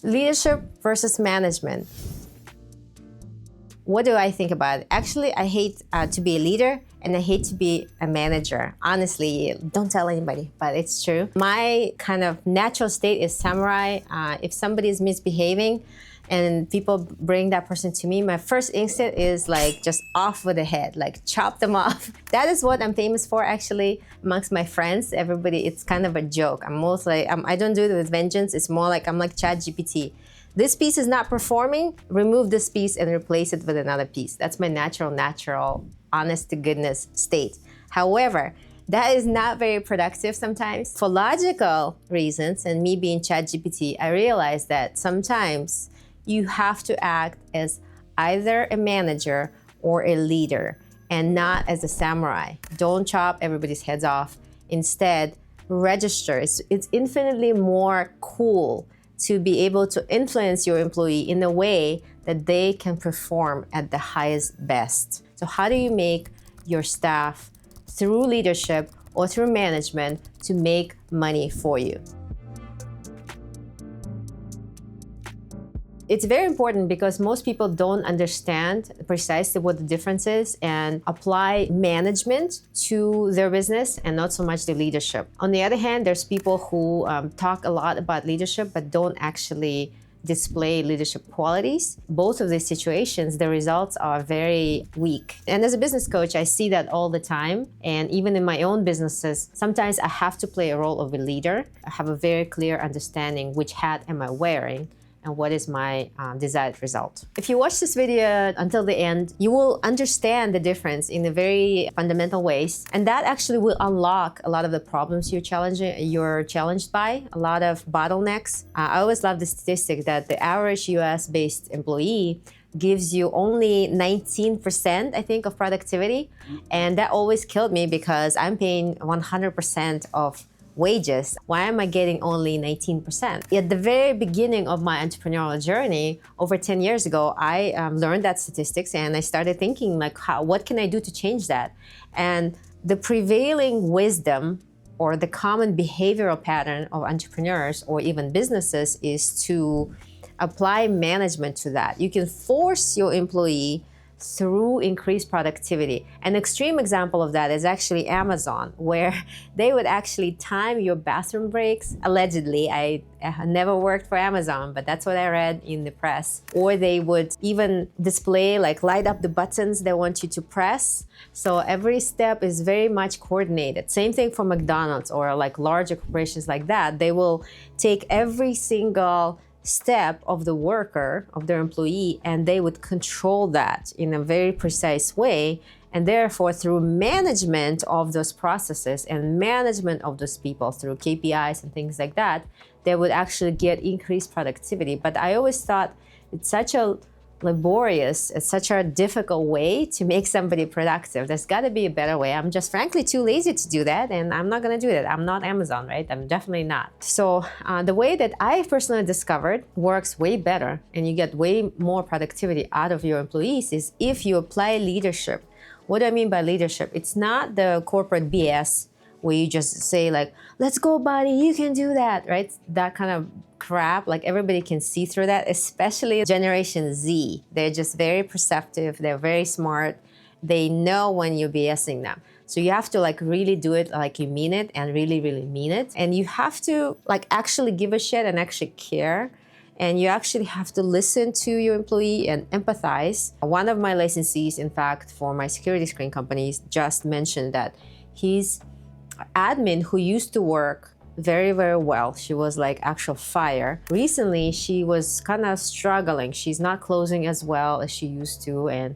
Leadership versus management. What do I think about it? Actually, I hate to be a leader and I hate to be a manager. Honestly, don't tell anybody, but it's true. My kind of natural state is samurai. If somebody is misbehaving and people bring that person to me, my first instinct is like just off with the head, like chop them off. That is what I'm famous for, actually, amongst my friends. Everybody, it's kind of a joke. I'm mostly, I don't do it with vengeance. It's more like I'm like ChatGPT. This piece is not performing, remove this piece and replace it with another piece. That's my natural, honest to goodness state. However, that is not very productive sometimes. For logical reasons, and me being ChatGPT, I realized that sometimes you have to act as either a manager or a leader and not as a samurai. Don't chop everybody's heads off. Instead, register. It's infinitely more cool to be able to influence your employee in a way that they can perform at the highest best. So how do you make your staff, through leadership or through management, to make money for you? It's very important because most people don't understand precisely what the difference is and apply management to their business and not so much the leadership. On the other hand, there's people who talk a lot about leadership but don't actually display leadership qualities. Both of these situations, the results are very weak. And as a business coach, I see that all the time. And even in my own businesses, sometimes I have to play a role of a leader. I have a very clear understanding which hat am I wearing and what is my desired result. If you watch this video until the end, you will understand the difference in a very fundamental ways. And that actually will unlock a lot of the problems you're challenged by, a lot of bottlenecks. I always love the statistic that the average US-based employee gives you only 19%, I think, of productivity. And that always killed me because I'm paying 100% of wages. Why am I getting only 19%? At the very beginning of my entrepreneurial journey, over 10 years ago, I learned that statistics and I started thinking like, what can I do to change that? And the prevailing wisdom or the common behavioral pattern of entrepreneurs or even businesses is to apply management to that. You can force your employee through increased productivity. An extreme example of that is actually Amazon, where they would actually time your bathroom breaks. Allegedly, I never worked for Amazon, but that's what I read in the press. Or they would even display, like light up the buttons they want you to press. So every step is very much coordinated. Same thing for McDonald's or like larger corporations like that. They will take every single step of the worker, of their employee, and they would control that in a very precise way. And therefore, through management of those processes and management of those people through KPIs and things like that, they would actually get increased productivity. But I always thought it's such a laborious, it's such a difficult way to make somebody productive. There's got to be a better way. I'm just frankly too lazy to do that, and I'm not going to do that. I'm not Amazon, right? I'm definitely not. So the way that I personally discovered works way better and you get way more productivity out of your employees is if you apply leadership. What do I mean by leadership? It's not the corporate BS where you just say like, let's go buddy, you can do that, right? That kind of crap, like everybody can see through that, especially Generation Z. They're just very perceptive, they're very smart, they know when you're BSing them. So you have to like really do it like you mean it and really, really mean it. And you have to like actually give a shit and actually care. And you actually have to listen to your employee and empathize. One of my licensees, in fact, for my security screen companies, just mentioned that his admin who used to work very, very well, she was like actual fire. Recently, she was kind of struggling. She's not closing as well as she used to, and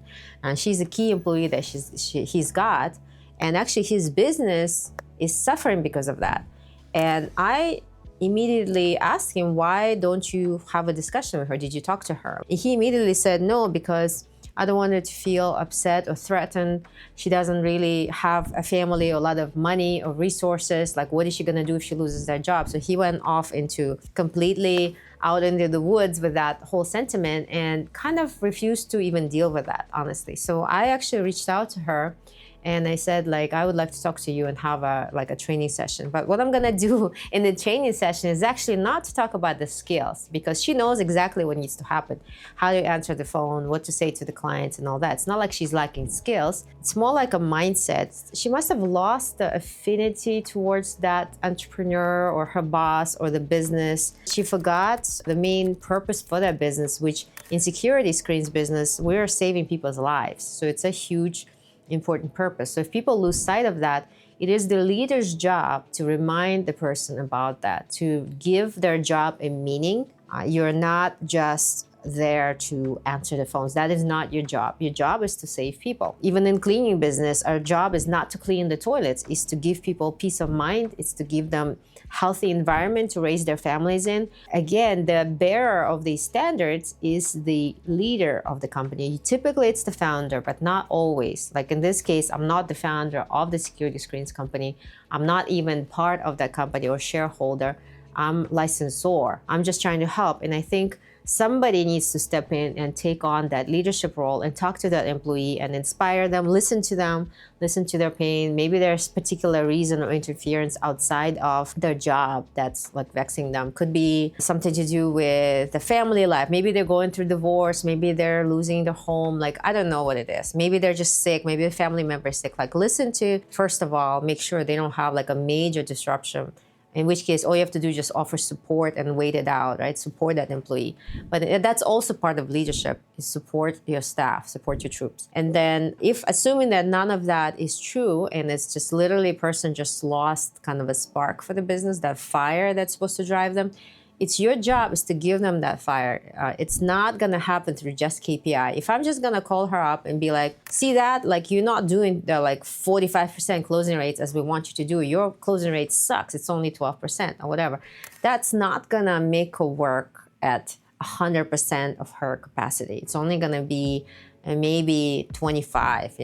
she's a key employee that he's got. And actually, his business is suffering because of that. And I immediately asked him, why don't you have a discussion with her? Did you talk to her? He immediately said, no, because I don't want her to feel upset or threatened. She doesn't really have a family or a lot of money or resources. Like, what is she gonna do if she loses their job? So he went off into completely out into the woods with that whole sentiment and kind of refused to even deal with that, honestly. So I actually reached out to her And I said, like, I would like to talk to you and have a training session. But what I'm gonna do in the training session is actually not to talk about the skills, because she knows exactly what needs to happen, how to answer the phone, what to say to the clients and all that. It's not like she's lacking skills. It's more like a mindset. She must have lost the affinity towards that entrepreneur or her boss or the business. She forgot the main purpose for that business, which in security screens business, we're saving people's lives. So it's a huge important purpose. So if people lose sight of that, it is the leader's job to remind the person about that, to give their job a meaning. You're not just there to answer the phones. That is not your job. Your job is to save people. Even in cleaning business, our job is not to clean the toilets. It's to give people peace of mind. It's to give them healthy environment to raise their families in. Again, the bearer of these standards is the leader of the company. Typically, it's the founder, but not always. Like in this case, I'm not the founder of the security screens company. I'm not even part of that company or shareholder. I'm licensor. I'm just trying to help. And I think somebody needs to step in and take on that leadership role and talk to that employee and inspire them, listen to their pain. Maybe there's particular reason or interference outside of their job that's like vexing them. Could be something to do with the family life. Maybe they're going through divorce. Maybe they're losing their home. Like, I don't know what it is. Maybe they're just sick. Maybe a family member is sick. Like, listen to, first of all, make sure they don't have like a major disruption. In which case, all you have to do is just offer support and wait it out, right? Support that employee. But that's also part of leadership, is support your staff, support your troops. And then if, assuming that none of that is true, and it's just literally a person just lost kind of a spark for the business, that fire that's supposed to drive them, it's your job is to give them that fire. It's not gonna happen through just KPI. If I'm just gonna call her up and be like, see that, like you're not doing the like 45% closing rates as we want you to do. Your closing rate sucks. It's only 12% or whatever. That's not gonna make her work at 100% of her capacity. It's only gonna be maybe 25,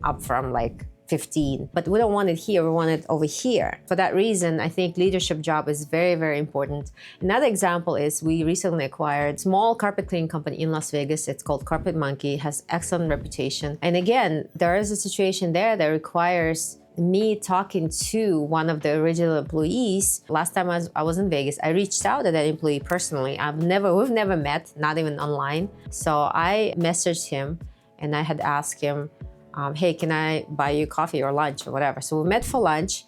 up from like 15. But we don't want it here, we want it over here. For that reason, I think leadership job is very, very important. Another example is we recently acquired a small carpet cleaning company in Las Vegas. It's called Carpet Monkey, has excellent reputation. And again, there is a situation there that requires me talking to one of the original employees. Last time I was in Vegas, I reached out to that employee personally. We've never met, not even online. So I messaged him and I had asked him, hey, can I buy you coffee or lunch or whatever? So we met for lunch,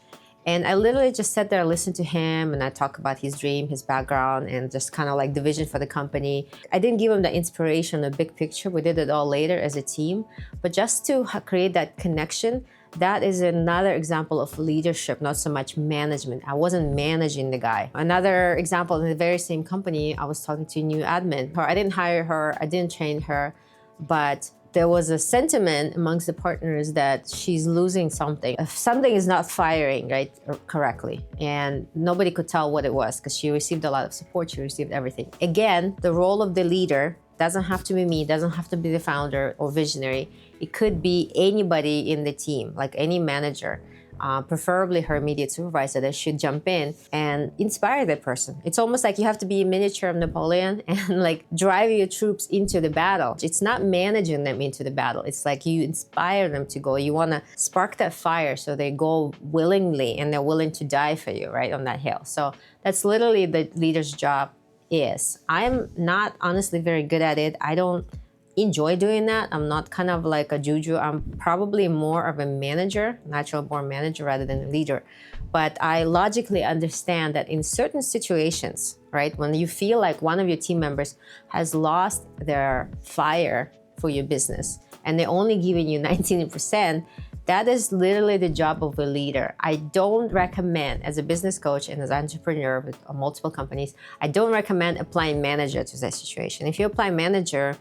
and I literally just sat there, listened to him, and I talked about his dream, his background, and just kind of like the vision for the company. I didn't give him the inspiration, the big picture. We did it all later as a team, but just to create that connection, that is another example of leadership, not so much management. I wasn't managing the guy. Another example, in the very same company, I was talking to a new admin. I didn't hire her, I didn't train her, but there was a sentiment amongst the partners that she's losing something. If something is not firing right correctly, and nobody could tell what it was because she received a lot of support, she received everything. Again, the role of the leader doesn't have to be me, doesn't have to be the founder or visionary. It could be anybody in the team, like any manager. Preferably her immediate supervisor, that should jump in and inspire that person. It's almost like you have to be a miniature of Napoleon and like drive your troops into the battle. It's not managing them into the battle. It's like you inspire them to go. You want to spark that fire so they go willingly and they're willing to die for you, right, on that hill. So that's literally the leader's job is. I'm not honestly very good at it. I don't enjoy doing that. I'm not kind of like a juju. I'm probably more of a manager, natural born manager rather than a leader. But I logically understand that in certain situations, right, when you feel like one of your team members has lost their fire for your business and they're only giving you 19%, that is literally the job of a leader. I don't recommend, as a business coach and as an entrepreneur with multiple companies, I don't recommend applying manager to that situation. If you apply manager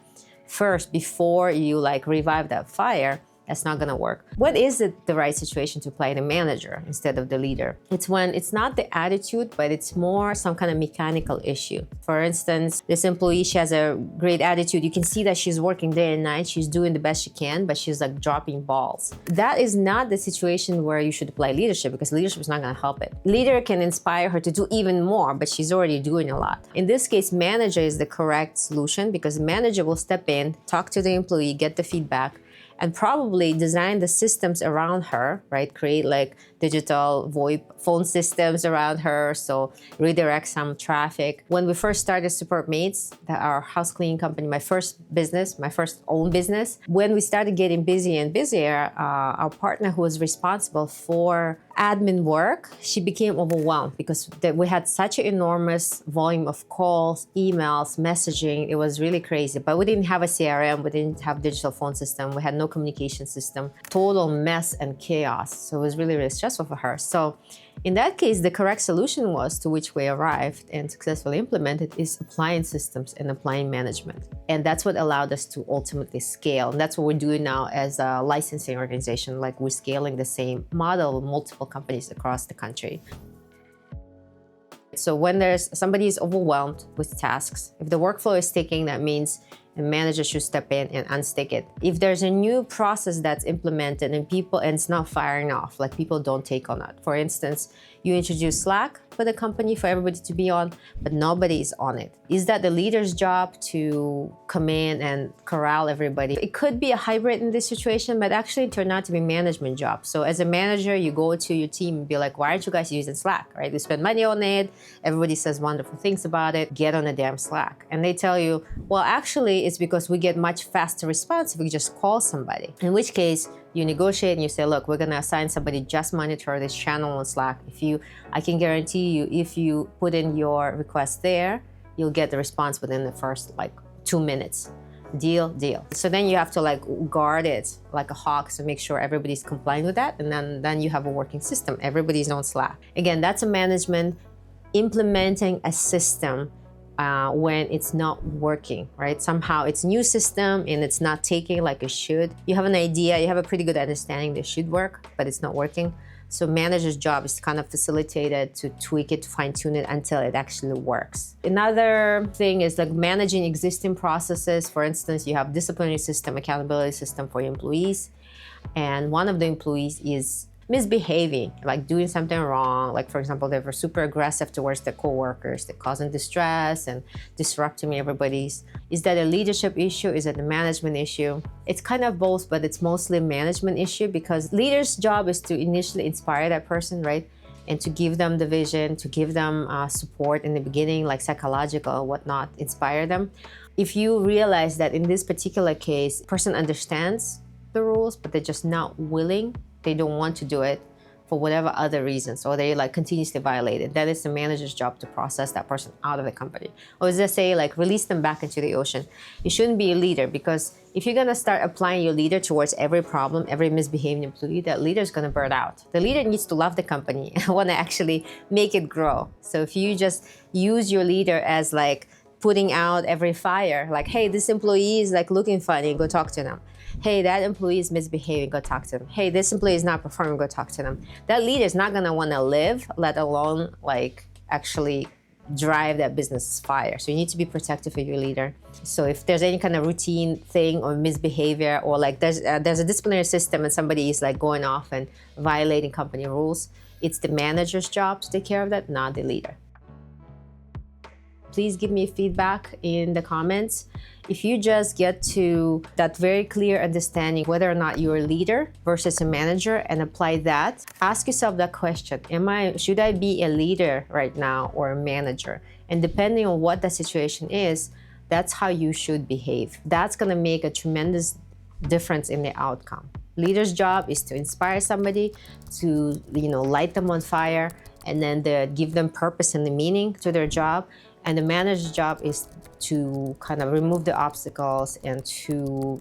first before you like revive that fire, that's not gonna work. What is it the right situation to play the manager instead of the leader? It's when it's not the attitude, but it's more some kind of mechanical issue. For instance, this employee, she has a great attitude. You can see that she's working day and night. She's doing the best she can, but she's like dropping balls. That is not the situation where you should apply leadership, because leadership is not gonna help it. Leader can inspire her to do even more, but she's already doing a lot. In this case, manager is the correct solution, because manager will step in, talk to the employee, get the feedback, and probably design the systems around her, right? Create like digital VoIP phone systems around her, so redirect some traffic. When we first started Support Maids, our house cleaning company, my first business, my first own business, when we started getting busier and busier, our partner who was responsible for admin work, she became overwhelmed because we had such an enormous volume of calls, emails, messaging. It was really crazy. But we didn't have a CRM, we didn't have digital phone system, we had no communication system, total mess and chaos. So it was really, really stressful for her. So in that case, the correct solution was, to which we arrived and successfully implemented, is applying systems and applying management. And that's what allowed us to ultimately scale. And that's what we're doing now as a licensing organization. Like, we're scaling the same model with multiple companies across the country. So when somebody is overwhelmed with tasks, if the workflow is sticking, that means a manager should step in and unstick it. If there's a new process that's implemented and it's not firing off, like people don't take on it. For instance, you introduce Slack for the company for everybody to be on, but nobody is on it. Is that the leader's job to come in and corral everybody? It could be a hybrid in this situation, but actually it turned out to be a management job. So as a manager, you go to your team and be like, why aren't you guys using Slack, right? We spend money on it. Everybody says wonderful things about it. Get on a damn Slack. And they tell you, well, actually, it's because we get much faster response if we just call somebody. In which case, you negotiate and you say, look, we're gonna assign somebody just monitor this channel on Slack. I can guarantee you, if you put in your request there, you'll get the response within the first 2 minutes. Deal. So then you have to guard it like a hawk, so make sure everybody's complying with that, and then you have a working system. Everybody's on Slack. Again, that's a management implementing a system when it's not working, right? Somehow it's a new system and it's not taking like it should. You have an idea, you have a pretty good understanding that it should work, but it's not working. So manager's job is to kind of facilitate it, to tweak it, to fine tune it until it actually works. Another thing is managing existing processes. For instance, you have disciplinary system, accountability system for your employees. And one of the employees is misbehaving, like doing something wrong. Like, for example, they were super aggressive towards their coworkers. They're causing distress and disrupting everybody's. Is that a leadership issue? Is it a management issue? It's kind of both, but it's mostly a management issue, because leader's job is to initially inspire that person, right? And to give them the vision, to give them support in the beginning, like psychological or whatnot, inspire them. If you realize that in this particular case, person understands the rules, but they're just not willing, they don't want to do it for whatever other reasons, or they continuously violate it, that is the manager's job to process that person out of the company. Or as they say, release them back into the ocean. You shouldn't be a leader, because if you're gonna start applying your leader towards every problem, every misbehaving employee, that leader is gonna burn out. The leader needs to love the company and wanna actually make it grow. So if you just use your leader as putting out every fire, hey, this employee is looking funny, go talk to them. Hey, that employee is misbehaving, go talk to them. Hey, this employee is not performing, go talk to them. That leader is not gonna wanna live, let alone actually drive that business's fire. So you need to be protective of your leader. So if there's any kind of routine thing or misbehavior, or there's a disciplinary system and somebody is going off and violating company rules, it's the manager's job to take care of that, not the leader. Please give me feedback in the comments. If you just get to that very clear understanding whether or not you're a leader versus a manager and apply that, ask yourself that question. Should I be a leader right now or a manager? And depending on what the situation is, that's how you should behave. That's gonna make a tremendous difference in the outcome. Leader's job is to inspire somebody, to light them on fire, and then give them purpose and the meaning to their job. And the manager's job is to kind of remove the obstacles and to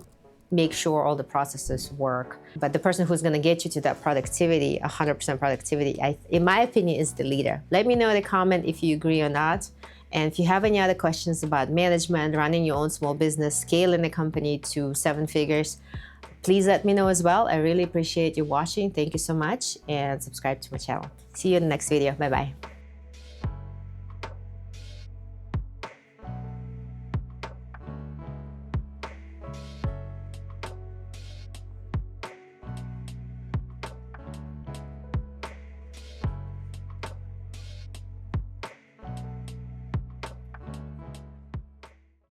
make sure all the processes work. But the person who's gonna get you to that productivity, 100% productivity, in my opinion, is the leader. Let me know in the comment if you agree or not. And if you have any other questions about management, running your own small business, scaling the company to 7 figures, please let me know as well. I really appreciate you watching. Thank you so much, and subscribe to my channel. See you in the next video. Bye-bye.